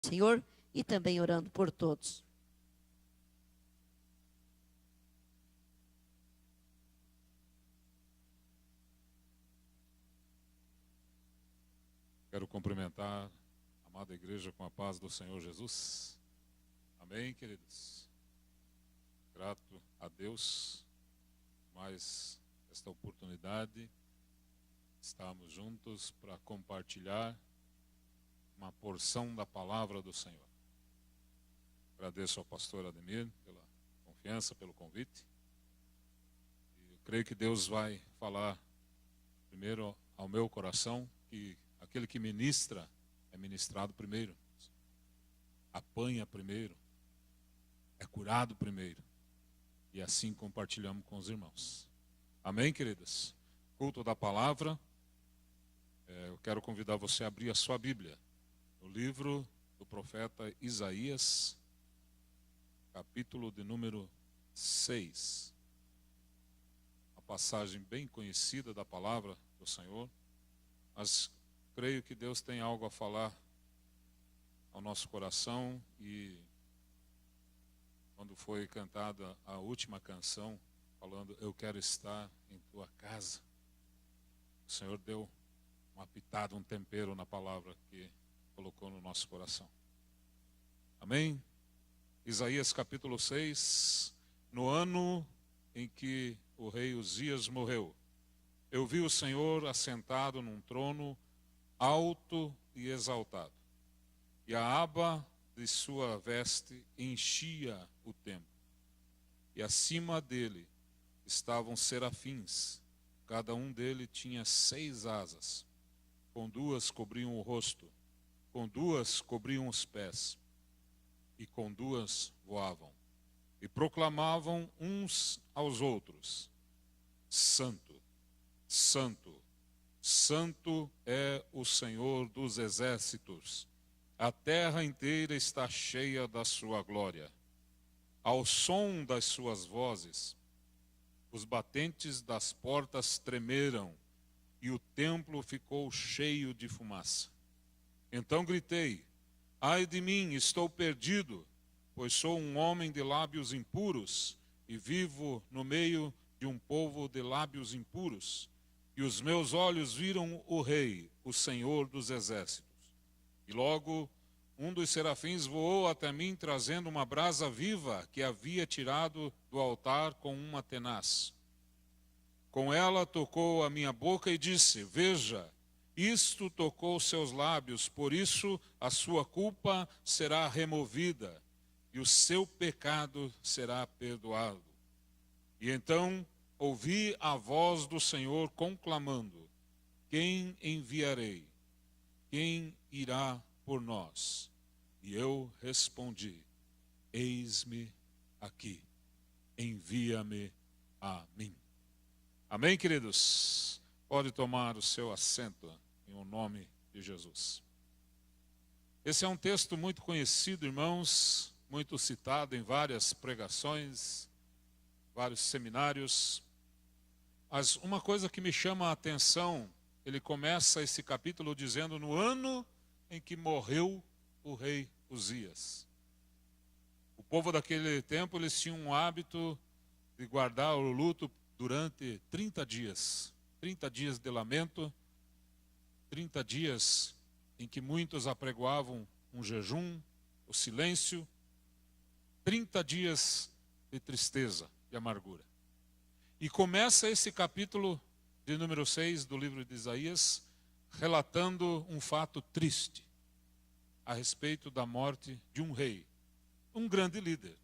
Senhor e também orando por todos. Quero cumprimentar a amada igreja com a paz do Senhor Jesus. Amém, queridos? Grato a Deus mais esta oportunidade. Estamos juntos para compartilhar uma porção da palavra do Senhor. Agradeço ao pastor Ademir pela confiança, pelo convite. E eu creio que Deus vai falar primeiro ao meu coração que aquele que ministra é ministrado primeiro, apanha primeiro, é curado primeiro. E assim compartilhamos com os irmãos. Amém, queridas? Culto da palavra. Eu quero convidar você a abrir a sua Bíblia no livro do profeta Isaías, capítulo de número 6. Uma passagem bem conhecida da palavra do Senhor, mas creio que Deus tem algo a falar ao nosso coração. E quando foi cantada a última canção, falando, eu quero estar em tua casa, o Senhor deu uma pitada, um tempero na palavra que colocou no nosso coração. Amém? Isaías capítulo 6. No ano em que o rei Uzias morreu, eu vi o Senhor assentado num trono alto e exaltado, e a aba de sua veste enchia o templo, e acima dele estavam serafins, cada um dele tinha 6 asas, com 2 cobriam o rosto, com 2 cobriam os pés, e com 2 voavam, e proclamavam uns aos outros, Santo, Santo, Santo é o Senhor dos exércitos, a terra inteira está cheia da sua glória. Ao som das suas vozes, os batentes das portas tremeram e o templo ficou cheio de fumaça. Então gritei, ai de mim, estou perdido, pois sou um homem de lábios impuros e vivo no meio de um povo de lábios impuros. E os meus olhos viram o Rei, o Senhor dos exércitos. E logo um dos serafins voou até mim, trazendo uma brasa viva que havia tirado do altar com uma tenaz. Com ela tocou a minha boca e disse, veja, isto tocou seus lábios, por isso a sua culpa será removida e o seu pecado será perdoado. E então ouvi a voz do Senhor conclamando, quem enviarei? Quem irá por nós? E eu respondi, eis-me aqui, envia-me a mim. Amém, queridos? Pode tomar o seu assento em o nome de Jesus. Esse é um texto muito conhecido, irmãos, muito citado em várias pregações, vários seminários. Mas uma coisa que me chama a atenção, ele começa esse capítulo dizendo, no ano em que morreu o rei Uzias. O povo daquele tempo, eles tinham um hábito de guardar o luto durante 30 dias. 30 dias de lamento, 30 dias em que muitos apregoavam um jejum, o silêncio, 30 dias de tristeza e amargura. E começa esse capítulo de número 6 do livro de Isaías, relatando um fato triste a respeito da morte de um rei, um grande líder.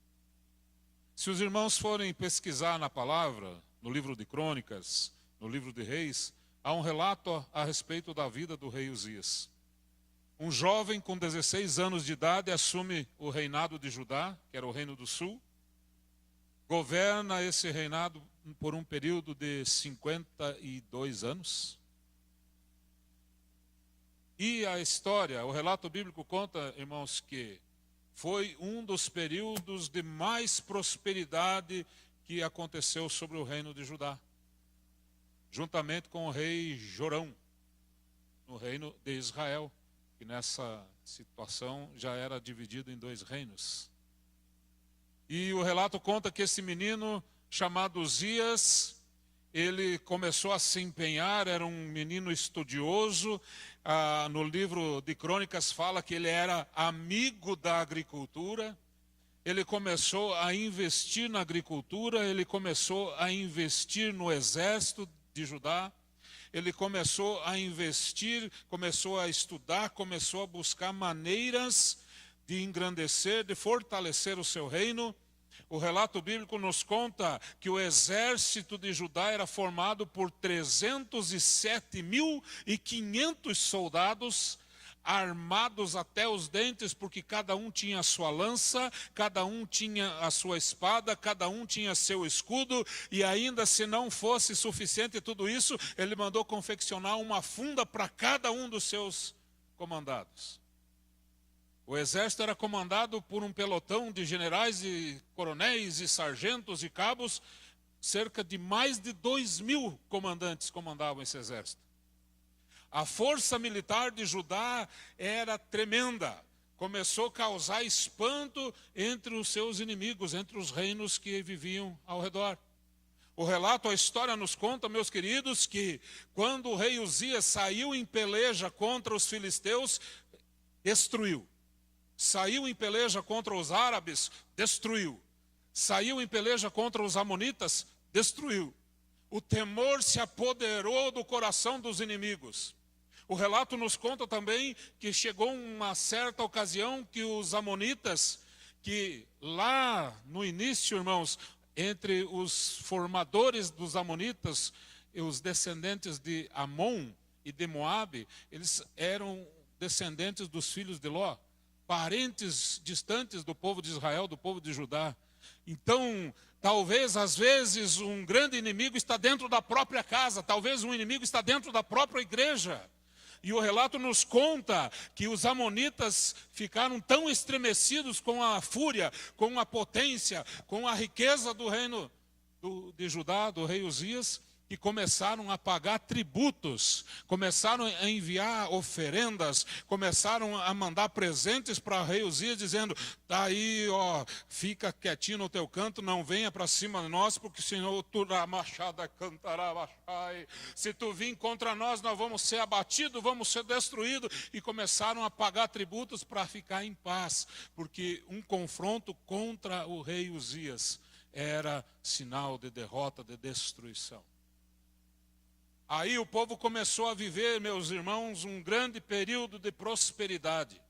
Se os irmãos forem pesquisar na palavra, no livro de Crônicas, no livro de Reis, há um relato a respeito da vida do rei Uzias. Um jovem com 16 anos de idade assume o reinado de Judá, que era o reino do sul, governa esse reinado por um período de 52 anos. E a história, o relato bíblico conta, irmãos, que foi um dos períodos de mais prosperidade que aconteceu sobre o reino de Judá, juntamente com o rei Jorão, no reino de Israel. que nessa situação já era dividido em 2 reinos. E o relato conta que esse menino chamado Uzias, ele começou a se empenhar, era um menino estudioso. No livro de Crônicas fala que ele era amigo da agricultura. Ele começou a investir na agricultura, ele começou a investir no exército de Judá. Ele começou a investir, começou a estudar, começou a buscar maneiras de engrandecer, de fortalecer o seu reino. O relato bíblico nos conta que o exército de Judá era formado por 307.500 soldados, armados até os dentes, porque cada um tinha a sua lança, cada um tinha a sua espada, cada um tinha seu escudo, e ainda se não fosse suficiente tudo isso, ele mandou confeccionar uma funda para cada um dos seus comandados. O exército era comandado por um pelotão de generais e coronéis e sargentos e cabos. Cerca de mais de 2.000 comandantes comandavam esse exército. A força militar de Judá era tremenda. Começou a causar espanto entre os seus inimigos, entre os reinos que viviam ao redor. O relato, a história nos conta, meus queridos, que quando o rei Uzias saiu em peleja contra os filisteus, destruiu. Saiu em peleja contra os árabes, destruiu. Saiu em peleja contra os amonitas, destruiu. O temor se apoderou do coração dos inimigos. O relato nos conta também que chegou uma certa ocasião que os amonitas, que lá no início, irmãos, entre os formadores dos amonitas e os descendentes de Amon e de Moabe, eles eram descendentes dos filhos de Ló, parentes distantes do povo de Israel, do povo de Judá. Então, talvez, às vezes, um grande inimigo está dentro da própria casa, talvez um inimigo está dentro da própria igreja. E o relato nos conta que os amonitas ficaram tão estremecidos com a fúria, com a potência, com a riqueza do reino de Judá, do rei Uzias, que começaram a pagar tributos, começaram a enviar oferendas, começaram a mandar presentes para o rei Uzias, dizendo: tá aí, ó, fica quietinho no teu canto, não venha para cima de nós, porque senão tu na machada cantará baixai. Se tu vir contra nós, nós vamos ser abatidos, vamos ser destruídos. E começaram a pagar tributos para ficar em paz, porque um confronto contra o rei Uzias era sinal de derrota, de destruição. Aí o povo começou a viver, meus irmãos, um grande período de prosperidade.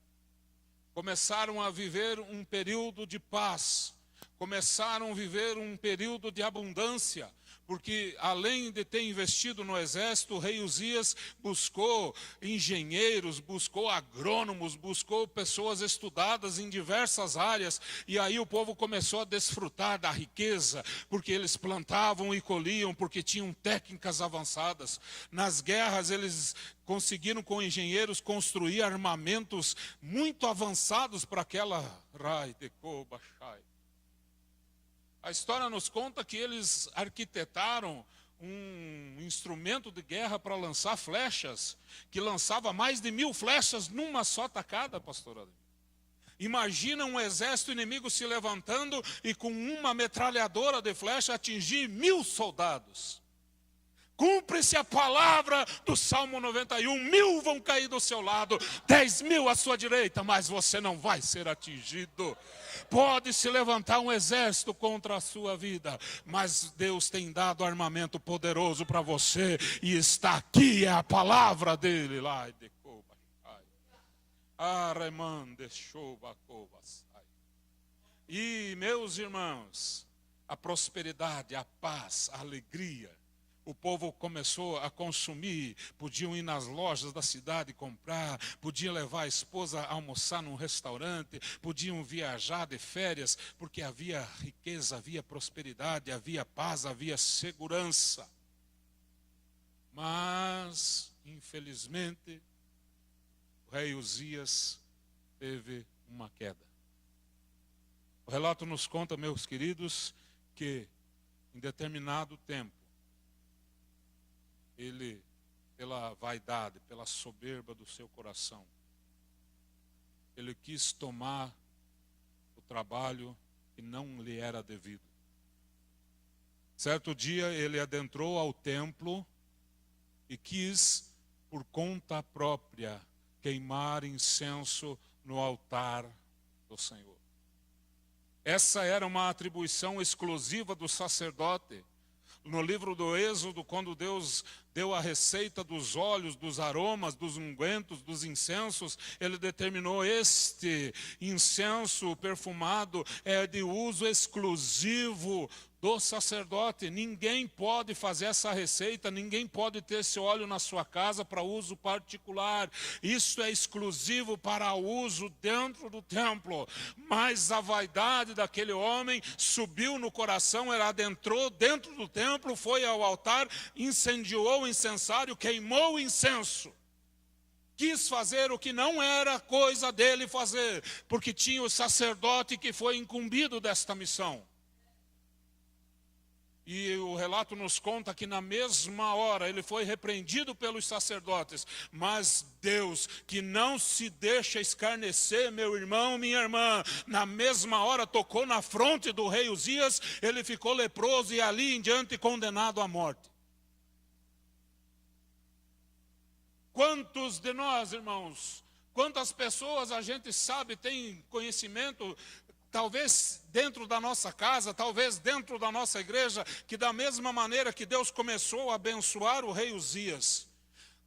Começaram a viver um período de paz. Começaram a viver um período de abundância. Porque além de ter investido no exército, o rei Uzias buscou engenheiros, buscou agrônomos, buscou pessoas estudadas em diversas áreas. E aí o povo começou a desfrutar da riqueza, porque eles plantavam e colhiam, porque tinham técnicas avançadas. Nas guerras eles conseguiram com engenheiros construir armamentos muito avançados para aquela Rai de Kobachai. A história nos conta que eles arquitetaram um instrumento de guerra para lançar flechas, que lançava mais de 1.000 flechas numa só tacada, pastor Ademir. Imagina um exército inimigo se levantando e com uma metralhadora de flecha atingir 1.000 soldados. Cumpre-se a palavra do Salmo 91, 1.000 vão cair do seu lado, 10.000 à sua direita, mas você não vai ser atingido. Pode se levantar um exército contra a sua vida, mas Deus tem dado armamento poderoso para você, e está aqui, é a palavra dele. E meus irmãos, a prosperidade, a paz, a alegria, o povo começou a consumir, podiam ir nas lojas da cidade comprar, podiam levar a esposa a almoçar num restaurante, podiam viajar de férias, porque havia riqueza, havia prosperidade, havia paz, havia segurança. Mas, infelizmente, o rei Uzias teve uma queda. O relato nos conta, meus queridos, que em determinado tempo, ele, pela vaidade, pela soberba do seu coração, ele quis tomar o trabalho que não lhe era devido. Certo dia ele adentrou ao templo e quis, por conta própria, queimar incenso no altar do Senhor. Essa era uma atribuição exclusiva do sacerdote. No livro do Êxodo, quando Deus deu a receita dos óleos, dos aromas, dos ungüentos, dos incensos, ele determinou este incenso perfumado é de uso exclusivo do sacerdote. Ninguém pode fazer essa receita, ninguém pode ter esse óleo na sua casa para uso particular. Isso é exclusivo para uso dentro do templo. Mas a vaidade daquele homem subiu no coração, ele adentrou dentro do templo, foi ao altar, incendiou o incensário, queimou o incenso. Quis fazer o que não era coisa dele fazer, porque tinha o sacerdote que foi incumbido desta missão. E o relato nos conta que na mesma hora ele foi repreendido pelos sacerdotes. Mas Deus, que não se deixa escarnecer, meu irmão, minha irmã, na mesma hora tocou na fronte do rei Uzias, ele ficou leproso e ali em diante condenado à morte. Quantos de nós, irmãos, quantas pessoas a gente sabe, tem conhecimento, talvez dentro da nossa casa, talvez dentro da nossa igreja, que da mesma maneira que Deus começou a abençoar o rei Uzias,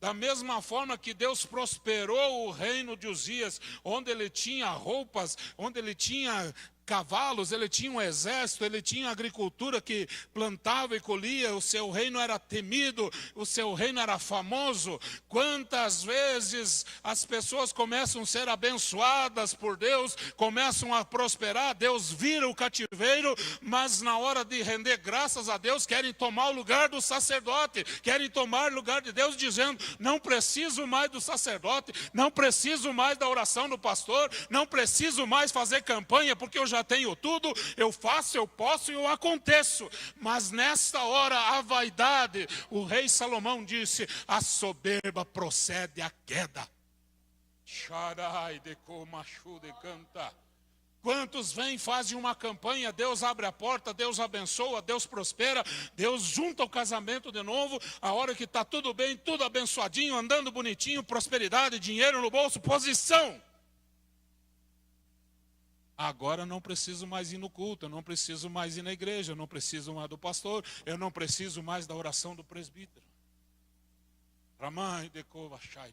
da mesma forma que Deus prosperou o reino de Uzias, onde ele tinha roupas, onde ele tinha cavalos, ele tinha um exército, ele tinha agricultura que plantava e colhia, o seu reino era temido, o seu reino era famoso. Quantas vezes as pessoas começam a ser abençoadas por Deus, começam a prosperar, Deus vira o cativeiro, mas na hora de render graças a Deus, querem tomar o lugar do sacerdote, querem tomar o lugar de Deus, dizendo, não preciso mais do sacerdote, não preciso mais da oração do pastor, não preciso mais fazer campanha, porque eu já tenho tudo, eu faço, eu posso e eu aconteço. Mas nesta hora a vaidade, o rei Salomão disse, a soberba procede à queda. Quantos vêm, fazem uma campanha, Deus abre a porta, Deus abençoa, Deus prospera, Deus junta o casamento de novo, a hora que está tudo bem, tudo abençoadinho, andando bonitinho, prosperidade, dinheiro no bolso, posição. Agora não preciso mais ir no culto, eu não preciso mais ir na igreja, eu não preciso mais do pastor, eu não preciso mais da oração do presbítero.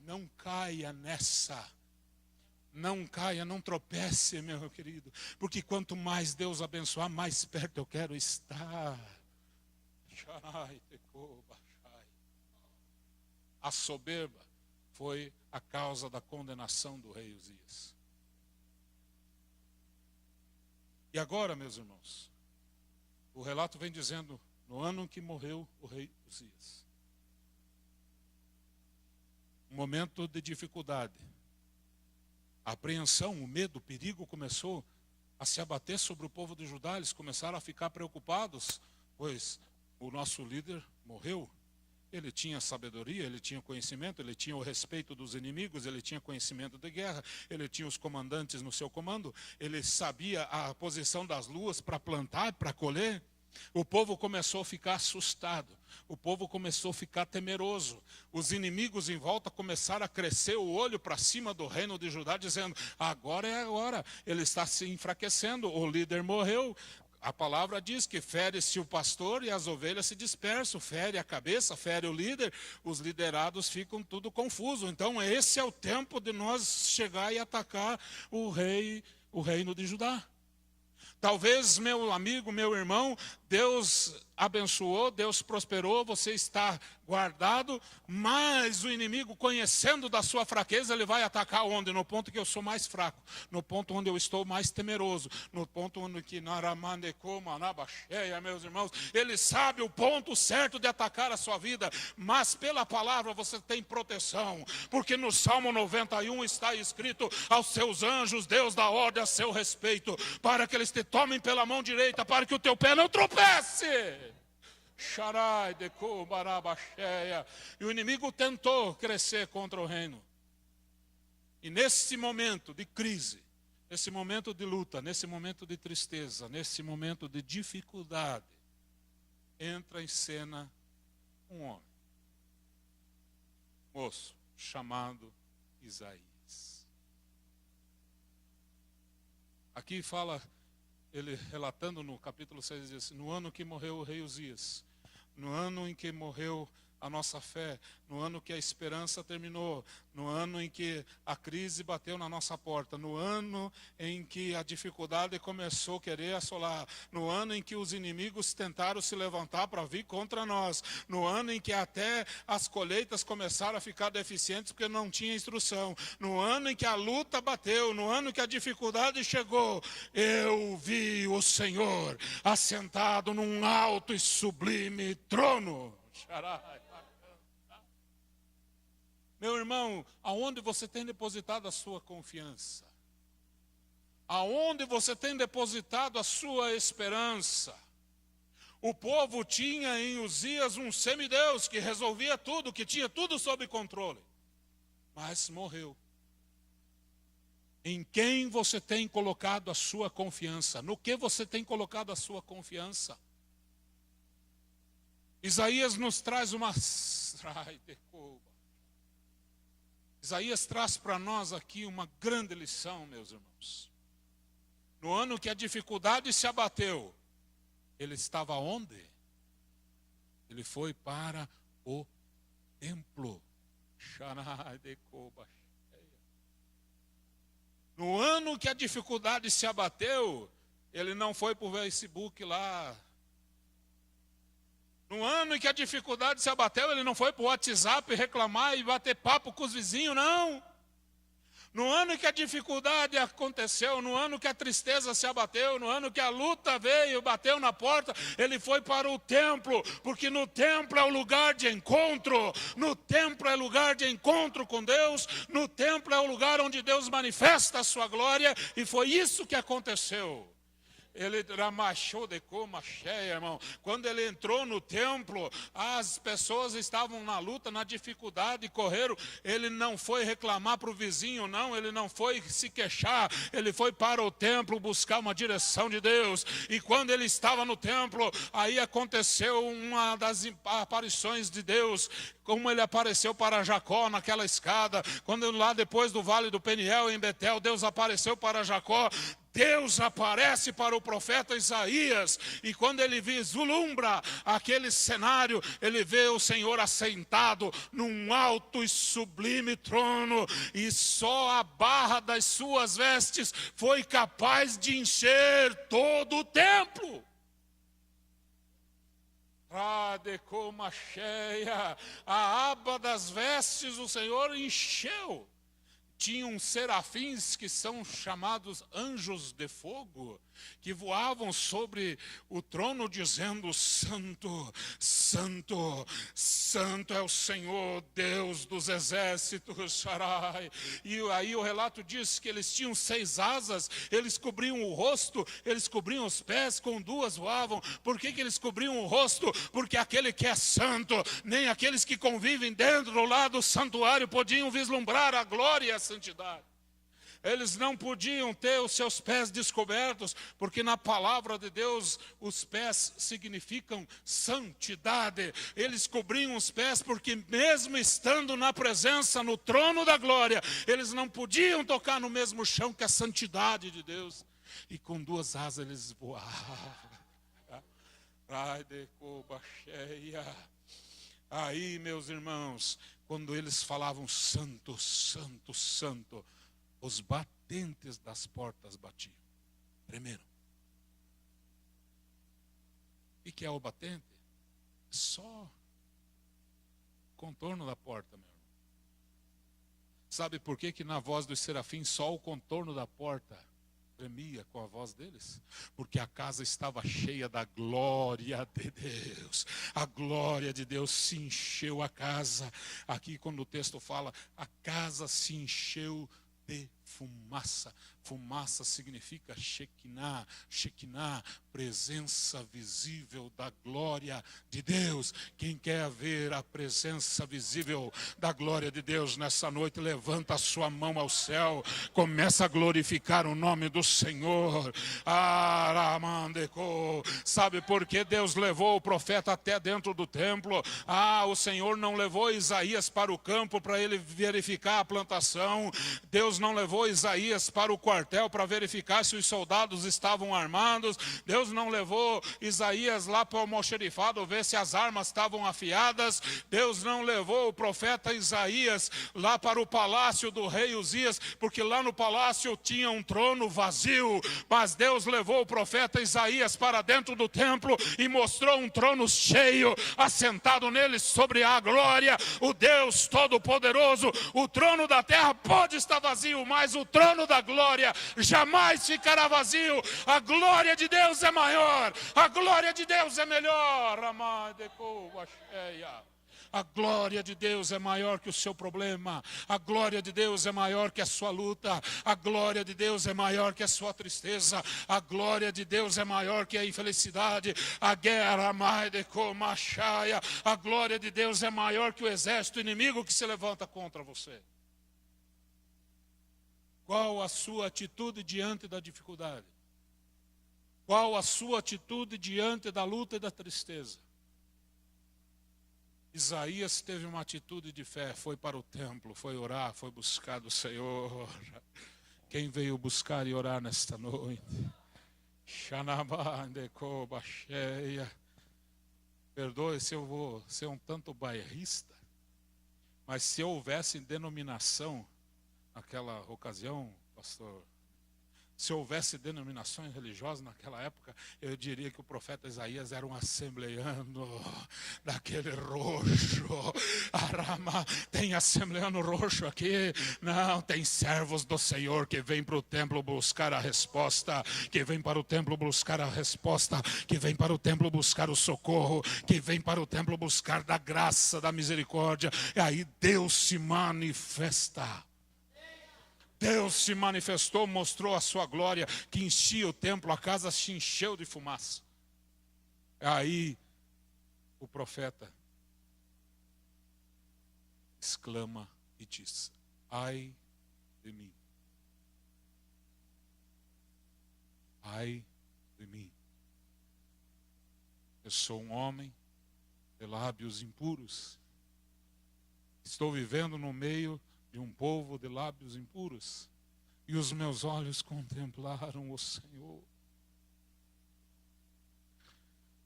Não caia nessa, não caia, não tropece, meu querido, porque quanto mais Deus abençoar, mais perto eu quero estar. A soberba foi a causa da condenação do rei Uzias. E agora, meus irmãos, o relato vem dizendo, no ano em que morreu o rei Uzias, um momento de dificuldade, a apreensão, o medo, o perigo começou a se abater sobre o povo de Judá. Eles começaram a ficar preocupados, pois o nosso líder morreu. Ele tinha sabedoria, ele tinha conhecimento, ele tinha o respeito dos inimigos, ele tinha conhecimento de guerra, ele tinha os comandantes no seu comando, ele sabia a posição das luas para plantar, para colher. O povo começou a ficar assustado, o povo começou a ficar temeroso. Os inimigos em volta começaram a crescer o olho para cima do reino de Judá, dizendo, agora é a hora, ele está se enfraquecendo, o líder morreu. A palavra diz que fere-se o pastor e as ovelhas se dispersam, fere a cabeça, fere o líder, os liderados ficam tudo confuso. Então esse é o tempo de nós chegar e atacar o reino de Judá. Talvez, meu amigo, meu irmão, Deus abençoou, Deus prosperou, você está guardado, mas o inimigo, conhecendo da sua fraqueza, ele vai atacar onde? No ponto que eu sou mais fraco, no ponto onde eu estou mais temeroso, no ponto onde que meus irmãos, ele sabe o ponto certo de atacar a sua vida, mas pela palavra você tem proteção, porque no Salmo 91 está escrito, aos seus anjos Deus dá ordem a seu respeito, para que eles te tomem pela mão direita, para que o teu pé não tropece. E o inimigo tentou crescer contra o reino. E nesse momento de crise, nesse momento de luta, nesse momento de tristeza, nesse momento de dificuldade, entra em cena um homem, moço, chamado Isaías. Aqui fala, ele relatando no capítulo 6, diz, no ano que morreu o rei Uzias, no ano em que morreu a nossa fé, no ano que a esperança terminou, no ano em que a crise bateu na nossa porta, no ano em que a dificuldade começou a querer assolar, no ano em que os inimigos tentaram se levantar para vir contra nós, no ano em que até as colheitas começaram a ficar deficientes porque não tinha instrução, no ano em que a luta bateu, no ano que a dificuldade chegou, eu vi o Senhor assentado num alto e sublime trono. Xarai. Meu irmão, aonde você tem depositado a sua confiança? Aonde você tem depositado a sua esperança? O povo tinha em Uzias um semideus que resolvia tudo, que tinha tudo sob controle. Mas morreu. Em quem você tem colocado a sua confiança? No que você tem colocado a sua confiança? Isaías nos traz uma... Isaías traz para nós aqui uma grande lição, meus irmãos. No ano que a dificuldade se abateu, ele estava onde? Ele foi para o templo. No ano que a dificuldade se abateu, ele não foi para o Facebook lá. No ano em que a dificuldade se abateu, ele não foi para o WhatsApp reclamar e bater papo com os vizinhos, não. No ano em que a dificuldade aconteceu, no ano que a tristeza se abateu, no ano que a luta veio, bateu na porta, ele foi para o templo, porque no templo é o lugar de encontro, no templo é lugar de encontro com Deus, no templo é o lugar onde Deus manifesta a sua glória, e foi isso que aconteceu. Ele ramachou de coma cheia, irmão. Quando ele entrou no templo, as pessoas estavam na luta, na dificuldade, correram. Ele não foi reclamar para o vizinho, não. Ele não foi se queixar. Ele foi para o templo buscar uma direção de Deus. E quando ele estava no templo, aí aconteceu uma das aparições de Deus, como ele apareceu para Jacó naquela escada. Quando lá depois do vale do Peniel, em Betel, Deus apareceu para Jacó. Deus aparece para o profeta Isaías, e quando ele vislumbra aquele cenário, ele vê o Senhor assentado num alto e sublime trono, e só a barra das suas vestes foi capaz de encher todo o templo. Radecoma cheia, a aba das vestes do Senhor encheu. Tinham serafins que são chamados anjos de fogo, que voavam sobre o trono dizendo, Santo, Santo, Santo é o Senhor, Deus dos exércitos, Sharai. E aí o relato diz que eles tinham 6 asas, eles cobriam o rosto, eles cobriam os pés, com 2 voavam. Por que eles cobriam o rosto? Porque aquele que é santo, nem aqueles que convivem dentro do lado do santuário podiam vislumbrar a glória e a santidade. Eles não podiam ter os seus pés descobertos, porque na palavra de Deus os pés significam santidade. Eles cobriam os pés porque mesmo estando na presença, no trono da glória, eles não podiam tocar no mesmo chão que a santidade de Deus. E com 2 asas eles voavam. Ai, de coba cheia. Aí, meus irmãos, quando eles falavam santo, santo, santo, os batentes das portas batiam. Primeiro. O que é o batente? Só o contorno da porta, meu irmão. Sabe por que na voz dos serafins só o contorno da porta tremia com a voz deles? Porque a casa estava cheia da glória de Deus. A glória de Deus se encheu a casa. Aqui quando o texto fala, a casa se encheu de fumaça. Fumaça significa Shekinah, Shekinah, presença visível da glória de Deus. Quem quer ver a presença visível da glória de Deus nessa noite, levanta a sua mão ao céu, começa a glorificar o nome do Senhor. Sabe por que Deus levou o profeta até dentro do templo? O Senhor não levou Isaías para o campo para ele verificar a plantação. Deus não levou Isaías para o quartel para verificar se os soldados estavam armados. Deus não levou Isaías lá para o almoxerifado ver se as armas estavam afiadas. Deus não levou o profeta Isaías lá para o palácio do rei Uzias, porque lá no palácio tinha um trono vazio. Mas Deus levou o profeta Isaías para dentro do templo e mostrou um trono cheio, assentado nele sobre a glória, o Deus Todo-Poderoso. O trono da terra pode estar vazio, mas o trono da glória jamais ficará vazio. A glória de Deus é maior, a glória de Deus é melhor. A glória de Deus é maior que o seu problema. A glória de Deus é maior que a sua luta. A glória de Deus é maior que a sua tristeza. A glória de Deus é maior que a infelicidade. A guerra, a glória de Deus é maior que o exército inimigo que se levanta contra você. Qual a sua atitude diante da dificuldade? Qual a sua atitude diante da luta e da tristeza? Isaías teve uma atitude de fé, foi para o templo, foi orar, foi buscar do Senhor. Quem veio buscar e orar nesta noite? Perdoe se eu vou ser um tanto bairrista, mas se houvesse denominação naquela ocasião, pastor, se houvesse denominações religiosas naquela época, eu diria que o profeta Isaías era um assembleiano daquele roxo. Tem assembleiano roxo aqui? Não, tem servos do Senhor que vêm para o templo buscar a resposta, que vêm para o templo buscar a resposta, que vêm para o templo buscar o socorro, que vêm para o templo buscar da graça, da misericórdia. E aí Deus se manifesta. Deus se manifestou, mostrou a sua glória, que enchia o templo, a casa se encheu de fumaça. Aí o profeta exclama e diz: ai de mim, ai de mim, eu sou um homem de lábios impuros, estou vivendo no meio de um povo de lábios impuros, e os meus olhos contemplaram o Senhor.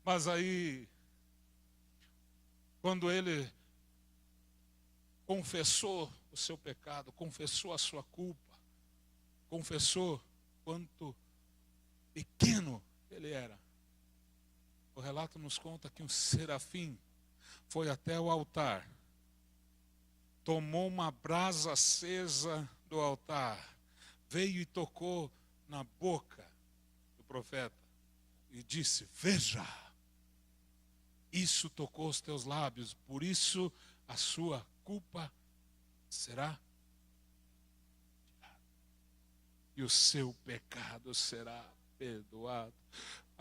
Mas aí, quando ele confessou o seu pecado, confessou a sua culpa, confessou quanto pequeno ele era, o relato nos conta que um serafim foi até o altar, tomou uma brasa acesa do altar, veio e tocou na boca do profeta e disse: veja, isso tocou os teus lábios, por isso a sua culpa será tirada e o seu pecado será perdoado.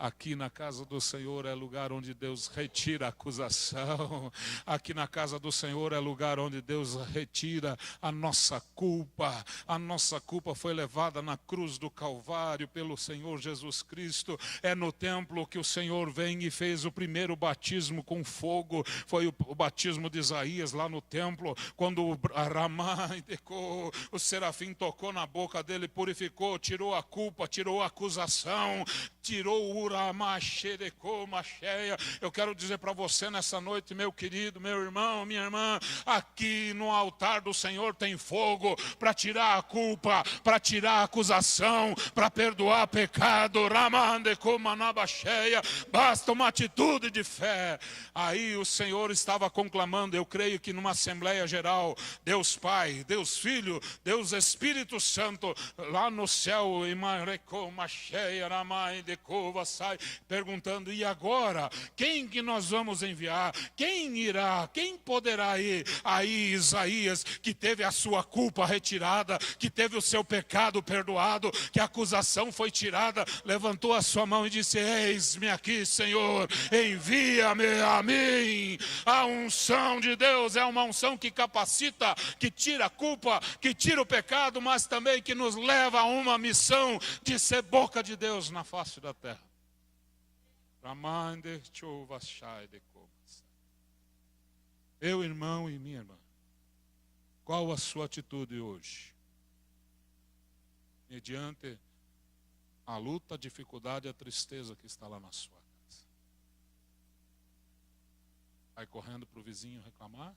Aqui na casa do Senhor é lugar onde Deus retira a acusação. Aqui na casa do Senhor é lugar onde Deus retira a nossa culpa. A nossa culpa foi levada na cruz do Calvário pelo Senhor Jesus Cristo. É no templo que o Senhor vem e fez o primeiro batismo com fogo. Foi o batismo de Isaías lá no templo, quando o serafim tocou na boca dele, purificou, tirou a culpa, tirou a acusação, tirou o Eu quero dizer para você nessa noite, meu querido, meu irmão, minha irmã, aqui no altar do Senhor tem fogo para tirar a culpa, para tirar a acusação, para perdoar pecado. Basta uma atitude de fé. Aí o Senhor estava conclamando, eu creio que numa Assembleia Geral, Deus Pai, Deus Filho, Deus Espírito Santo, lá no céu, perguntando: e agora? Quem que nós vamos enviar? Quem irá? Quem poderá ir? Aí Isaías, que teve a sua culpa retirada, que teve o seu pecado perdoado, que a acusação foi tirada, levantou a sua mão e disse: eis-me aqui, Senhor, envia-me a mim. A unção de Deus é uma unção que capacita, que tira a culpa, que tira o pecado, mas também que nos leva a uma missão de ser boca de Deus na face da terra. Meu irmão e minha irmã, qual a sua atitude hoje? Mediante a luta, a dificuldade e a tristeza que está lá na sua casa. Vai correndo para o vizinho reclamar?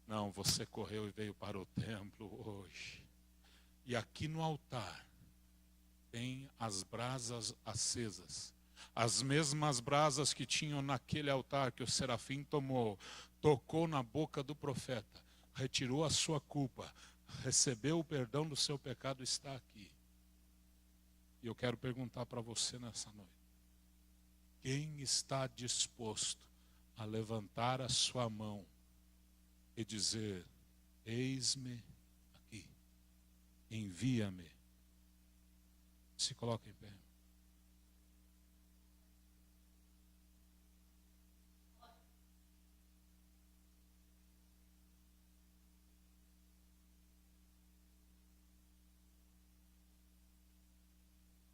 Não, você correu e veio para o templo hoje. E aqui no altar tem as brasas acesas. As mesmas brasas que tinham naquele altar que o serafim tomou, tocou na boca do profeta, retirou a sua culpa, recebeu o perdão do seu pecado, está aqui. E eu quero perguntar para você nessa noite: quem está disposto a levantar a sua mão e dizer: eis-me aqui, envia-me? Se coloque em pé.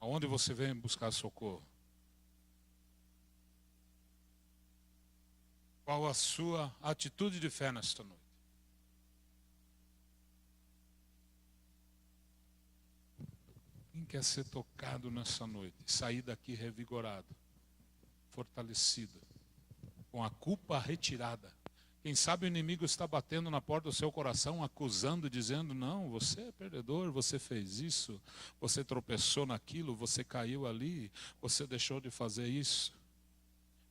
Aonde você vem buscar socorro? Qual a sua atitude de fé nesta noite? Quem quer ser tocado nessa noite? Sair daqui revigorado, fortalecido, com a culpa retirada. Quem sabe o inimigo está batendo na porta do seu coração, acusando, dizendo: não, você é perdedor, você fez isso, você tropeçou naquilo, você caiu ali, você deixou de fazer isso.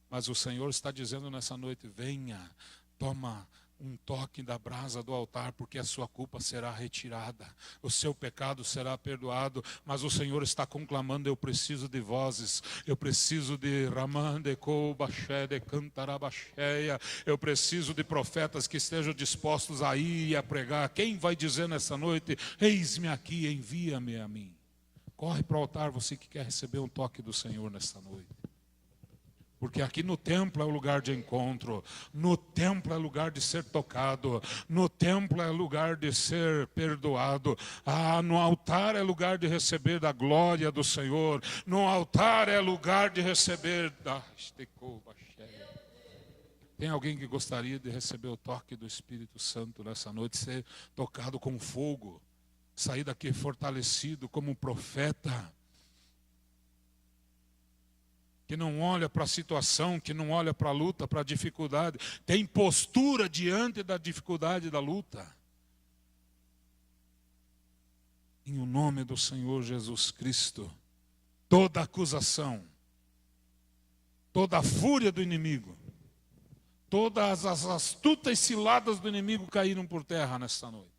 Mas o Senhor está dizendo nessa noite: venha, toma um toque da brasa do altar, porque a sua culpa será retirada, o seu pecado será perdoado. Mas o Senhor está conclamando: eu preciso de vozes, eu preciso de eu preciso de profetas que estejam dispostos a ir e a pregar. Quem vai dizer nessa noite: eis-me aqui, envia-me a mim? Corre para o altar, você que quer receber um toque do Senhor nesta noite. Porque aqui no templo é o lugar de encontro, no templo é lugar de ser tocado, no templo é lugar de ser perdoado, no altar é lugar de receber da glória do Senhor, no altar é lugar de receber da... Tem alguém que gostaria de receber o toque do Espírito Santo nessa noite, ser tocado com fogo, sair daqui fortalecido como um profeta, que não olha para a situação, que não olha para a luta, para a dificuldade, tem postura diante da dificuldade da luta. Em o nome do Senhor Jesus Cristo, toda acusação, toda a fúria do inimigo, todas as astutas ciladas do inimigo caíram por terra nesta noite.